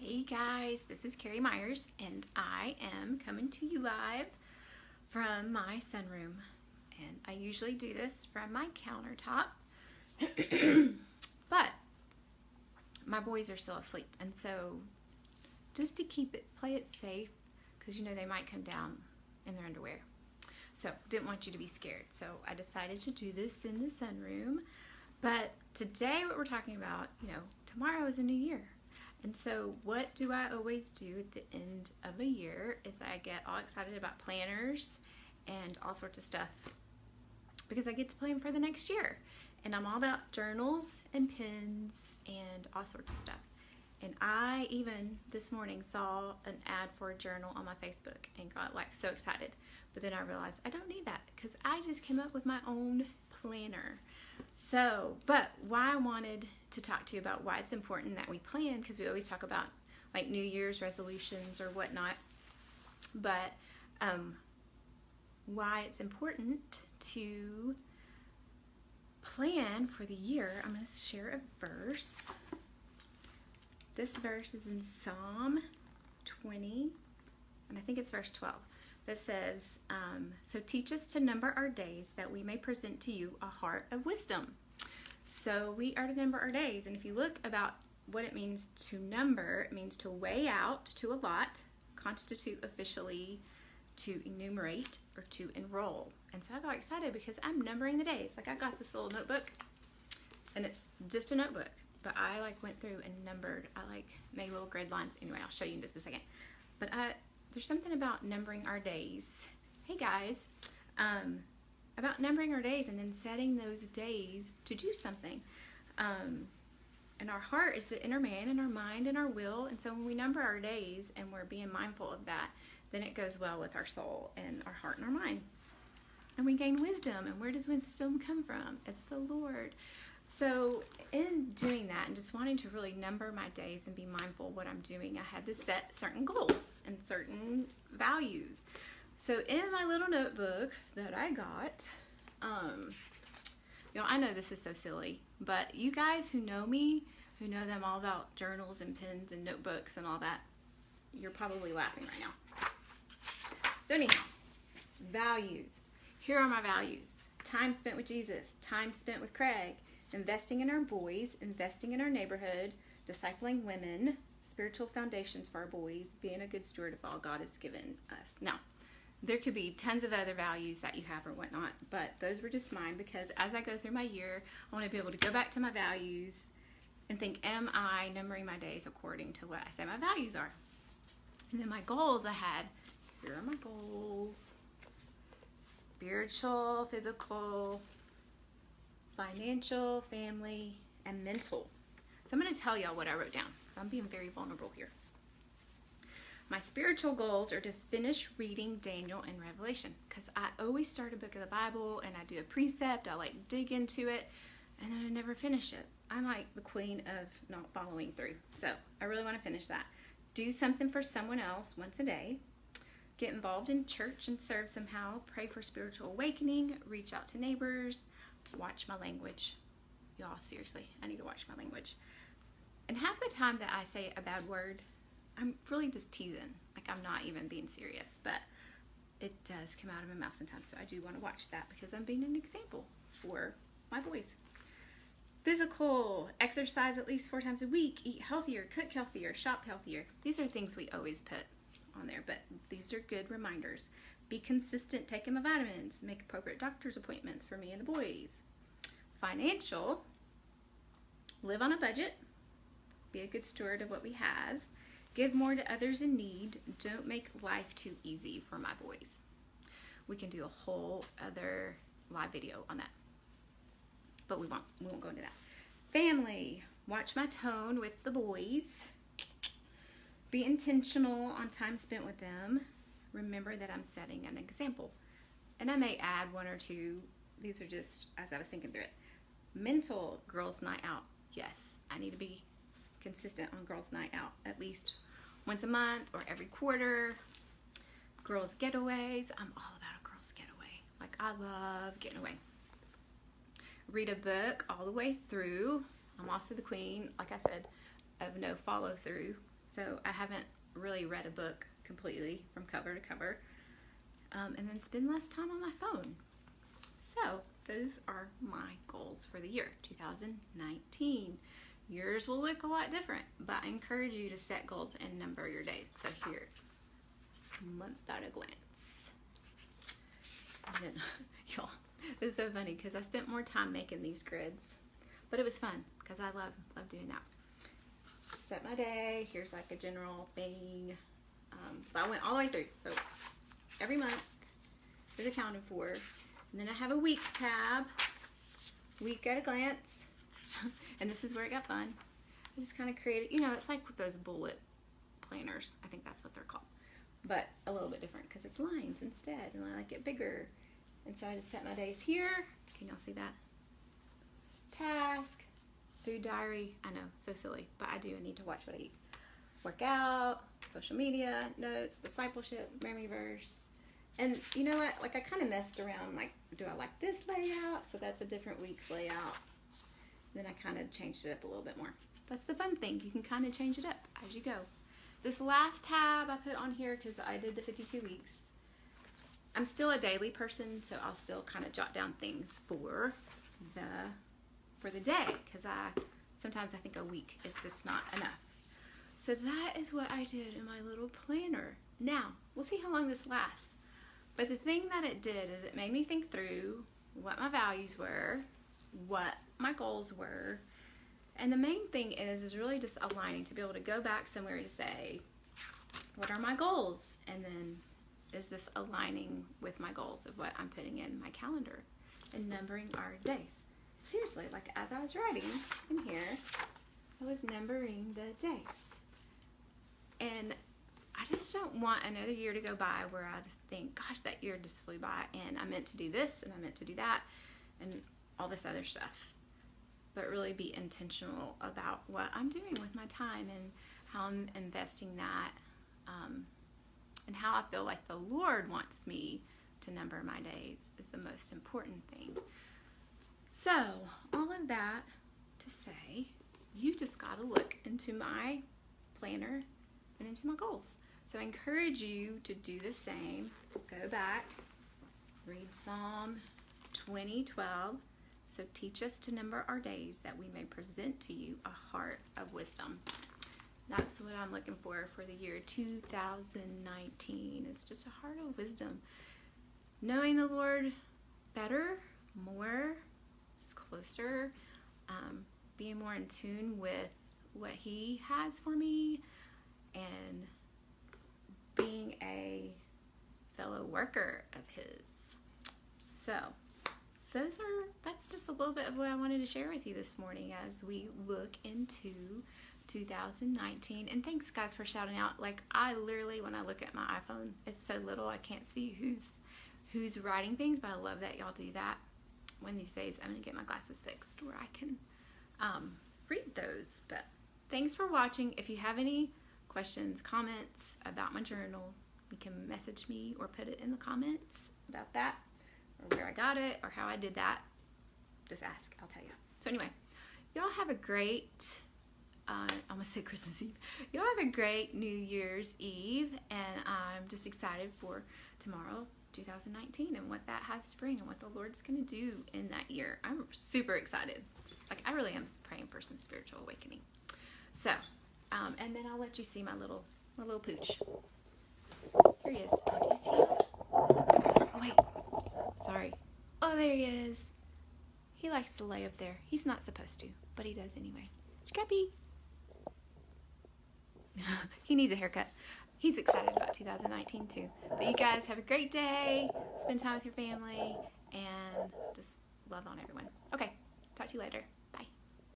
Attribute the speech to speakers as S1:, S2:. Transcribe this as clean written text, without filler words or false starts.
S1: Hey guys, this is Carrie Myers, and I am coming to you live from my sunroom. And I usually do this from my countertop, but my boys are still asleep, and so just to play it safe, because you know they might come down in their underwear. So didn't want you to be scared. So I decided to do this in the sunroom. But today what we're talking about, tomorrow is a new year. And so what do I always do at the end of a year is I get all excited about planners and all sorts of stuff because I get to plan for the next year. And I'm all about journals and pens and all sorts of stuff. And I even this morning saw an ad for a journal on my Facebook and got so excited. But then I realized I don't need that because I just came up with my own planner. So, but why I wanted to talk to you about why it's important that we plan, because we always talk about like New Year's resolutions or whatnot, but why it's important to plan for the year. I'm going to share a verse. This verse is in Psalm 20, and I think it's verse 12. That says, so teach us to number our days that we may present to you a heart of wisdom. So we are to number our days. And if you look about what it means to number, it means to weigh out, to allot, constitute officially, to enumerate, or to enroll. And so I got excited because I'm numbering the days. Like I got this little notebook, and it's just a notebook. But I went through and numbered. I made little grid lines. Anyway, I'll show you in just a second. But there's something about numbering our days. Hey guys, about numbering our days and then setting those days to do something. And our heart is the inner man, and our mind and our will. And so when we number our days and we're being mindful of that, then it goes well with our soul and our heart and our mind. And we gain wisdom. And where does wisdom come from? It's the Lord. So in doing that and just wanting to really number my days and be mindful of what I'm doing, I had to set certain goals and certain values. So in my little notebook that I got, I know this is so silly, but you guys who know me, who know that I'm all about journals and pens and notebooks and all that, you're probably laughing right now. So anyhow, values. Here are my values. Time spent with Jesus, time spent with Craig, investing in our boys, investing in our neighborhood, discipling women, spiritual foundations for our boys, being a good steward of all God has given us. Now, there could be tons of other values that you have or whatnot, but those were just mine because as I go through my year, I want to be able to go back to my values and think, am I numbering my days according to what I say my values are? And then my goals I had, here are my goals: spiritual, physical, financial, family, and mental. So I'm going to tell y'all what I wrote down. So I'm being very vulnerable here. My spiritual goals are to finish reading Daniel and Revelation, because I always start a book of the Bible and I do a precept. I dig into it, and then I never finish it. I'm like the queen of not following through. So I really want to finish that. Do something for someone else once a day. Get involved in church and serve somehow. Pray for spiritual awakening. Reach out to neighbors. Watch my language. Y'all, seriously, I need to watch my language. And half the time that I say a bad word, I'm really just teasing. I'm not even being serious, but it does come out of my mouth sometimes. So I do want to watch that because I'm being an example for my boys. Physical, exercise at least 4 times a week, eat healthier, cook healthier, shop healthier. These are things we always put on there, but these are good reminders. Be consistent taking my vitamins, make appropriate doctor's appointments for me and the boys. Financial, live on a budget, be a good steward of what we have, give more to others in need, don't make life too easy for my boys. We can do a whole other live video on that, but we won't go into that. Family, watch my tone with the boys, be intentional on time spent with them. Remember that I'm setting an example. And I may add 1 or 2. These are just as I was thinking through it. Mental, girls' night out. Yes, I need to be consistent on girls' night out at least once a month or every quarter. Girls' getaways. I'm all about a girls' getaway. I love getting away. Read a book all the way through. I'm also the queen, like I said, of no follow through. So I haven't really read a book completely from cover to cover. And then spend less time on my phone. So those are my goals for the year 2019. Yours will look a lot different, but I encourage you to set goals and number your days. So here, month at a glance. And then, y'all, this is so funny because I spent more time making these grids, but it was fun because I love doing that. Set my day. Here's like a general thing. But I went all the way through. So every month is accounted for. And then I have a week tab. Week at a glance. And this is where it got fun. I just kind of created, it's like with those bullet planners. I think that's what they're called. But a little bit different because it's lines instead. And I like it bigger. And so I just set my days here. Can y'all see that? Task. Food diary. I know, so silly. But I need to watch what I eat. Workout. Social media. Notes. Discipleship. Memory verse. And you know what? Like I kind of messed around. Like, do I like this layout? So that's a different week's layout. Then I kind of changed it up a little bit more. That's the fun thing. You can kind of change it up as you go. This last tab I put on here because I did the 52 weeks. I'm still a daily person, so I'll still kind of jot down things for the day because sometimes I think a week is just not enough. So that is what I did in my little planner. Now, we'll see how long this lasts. But the thing that it did is it made me think through what my values were, what my goals were, and the main thing is really just aligning to be able to go back somewhere to say, what are my goals? And then is this aligning with my goals of what I'm putting in my calendar and numbering our days? Seriously, like as I was writing in here, I was numbering the days. And I just don't want another year to go by where I just think, gosh, that year just flew by and I meant to do this and I meant to do that and all this other stuff. But really be intentional about what I'm doing with my time and how I'm investing that, and how I feel like the Lord wants me to number my days is the most important thing. So, all of that to say, you just got to look into my planner and into my goals. So I encourage you to do the same. Go back, read Psalm 20:12. So teach us to number our days that we may present to you a heart of wisdom. That's what I'm looking for the year 2019. It's just a heart of wisdom. Knowing the Lord better, more, just closer, being more in tune with what He has for me, and being a fellow worker of His. So that's just a little bit of what I wanted to share with you this morning as we look into 2019. And thanks guys for shouting out. Like I literally, when I look at my iPhone, it's so little I can't see who's writing things, but I love that y'all do that. One of these days I'm gonna get my glasses fixed where I can read those. But thanks for watching. If you have any questions, comments about my journal, you can message me or put it in the comments about that, or where I got it, or how I did that. Just ask, I'll tell you. So anyway, y'all have a great, I almost said Christmas Eve. Y'all have a great New Year's Eve, and I'm just excited for tomorrow, 2019, and what that has to bring, and what the Lord's going to do in that year. I'm super excited. Like, I really am praying for some spiritual awakening. So, and then I'll let you see my little pooch. Here he is. Oh, do you see him? Oh, wait. Sorry. Oh, there he is. He likes to lay up there. He's not supposed to, but he does anyway. Scrappy. He needs a haircut. He's excited about 2019 too. But you guys have a great day. Spend time with your family and just love on everyone. Okay. Talk to you later.